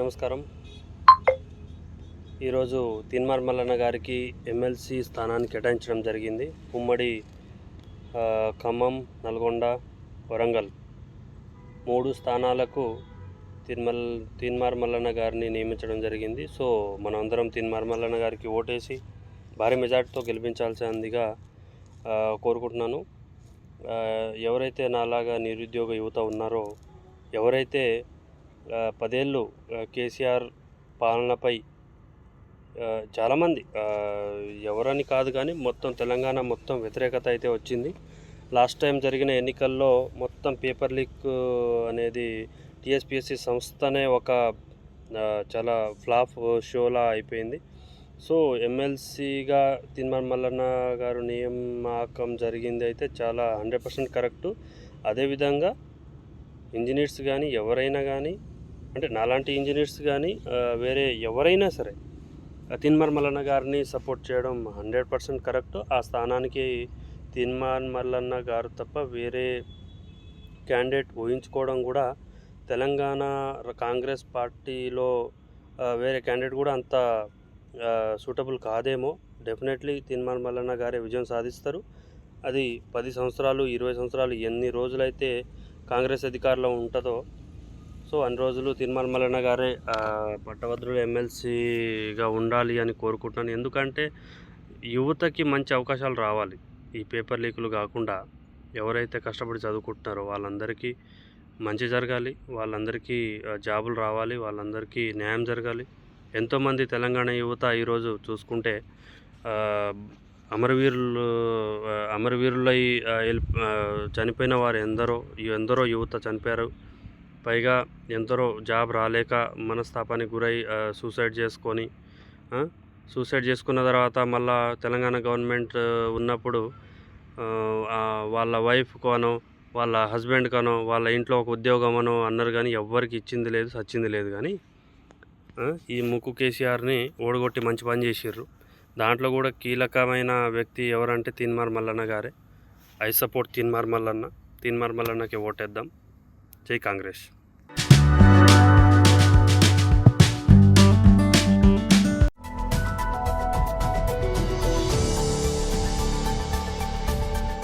నమస్కారం. ఈరోజు తీన్మార్ మల్లన్న గారికి ఎమ్మెల్సీ స్థానాన్ని కేటాయించడం జరిగింది. ఉమ్మడి ఖమ్మం, నల్గొండ, వరంగల్ 3 స్థానాలకు తీన్మార్ మల్లన్న గారిని నియమించడం జరిగింది. సో మనమందరం తీన్మార్ మల్లన్న గారికి ఓటేసి భారీ మెజార్టీతో గెలిపించాల్సిందిగా కోరుకుంటున్నాను. ఎవరైతే నాలాగా నిరుద్యోగ యువత ఉన్నారో, ఎవరైతే 10 ఏళ్ళు కేసీఆర్ పాలనపై చాలామంది ఎవరని కాదు కానీ మొత్తం తెలంగాణ మొత్తం వ్యతిరేకత అయితే వచ్చింది. లాస్ట్ టైం జరిగిన ఎన్నికల్లో మొత్తం పేపర్ లీక్ అనేది టీఎస్పీఎస్సీ సంస్థనే ఒక చాలా ఫ్లాప్ షోలా అయిపోయింది. సో ఎమ్మెల్సీగా తీన్మార్ మల్లన్న గారు నియామకం జరిగింది అయితే చాలా 100% కరెక్టు. అదేవిధంగా ఇంజనీర్స్ కానీ ఎవరైనా కానీ, అంటే నాలాంటి ఇంజనీర్స్ కానీ వేరే ఎవరైనా సరే తీన్మార్ మల్లన్న గారిని సపోర్ట్ చేయడం 100% కరెక్ట్. ఆ స్థానానికి తీన్మార్ మల్లన్న గారు తప్ప వేరే క్యాండిడేట్ ఊహించుకోవడం కూడా తెలంగాణ కాంగ్రెస్ పార్టీలో వేరే క్యాండిడేట్ కూడా అంత సూటబుల్ కాదేమో. డెఫినెట్లీ తీన్మార్ మల్లన్న గారే విజయం సాధిస్తారు. అది 10 సంవత్సరాలు 20 సంవత్సరాలు ఎన్ని రోజులైతే కాంగ్రెస్ అధికారంలో ఉంటుందో, సో అన్ని రోజులు తీన్మార్ మల్లన్న గారే పట్టభద్రుల ఎమ్మెల్సీగా ఉండాలి అని కోరుకుంటున్నాను. ఎందుకంటే యువతకి మంచి అవకాశాలు రావాలి. ఈ పేపర్ లీకులు కాకుండా ఎవరైతే కష్టపడి చదువుకుంటున్నారో వాళ్ళందరికీ మంచి జరగాలి, వాళ్ళందరికీ జాబులు రావాలి, వాళ్ళందరికీ న్యాయం జరగాలి. ఎంతోమంది తెలంగాణ యువత ఈరోజు చూసుకుంటే అమరవీరులై చనిపోయిన వారు ఎందరో యువత చనిపోయారు. పైగా ఎందరో జాబ్ రాలేక మనస్తాపానికి గురై సూసైడ్ చేసుకున్న తర్వాత మళ్ళా తెలంగాణ గవర్నమెంట్ ఉన్నప్పుడు వాళ్ళ వైఫ్కో అనో వాళ్ళ హస్బెండ్కనో వాళ్ళ ఇంట్లో ఒక ఉద్యోగమనో అన్నారు కానీ ఎవ్వరికి ఇచ్చింది లేదు, సచ్చింది లేదు. కానీ ఈ ముక్కు కేసీఆర్ని ఓడగొట్టి మంచి పని చేసిర్రు. దాంట్లో కూడా కీలకమైన వ్యక్తి ఎవరంటే తీన్మార్ మల్లన్న గారే. ఐ సపోర్ట్ తీన్మార్ మల్లన్నకి ఓటేద్దాం. జై కాంగ్రెస్.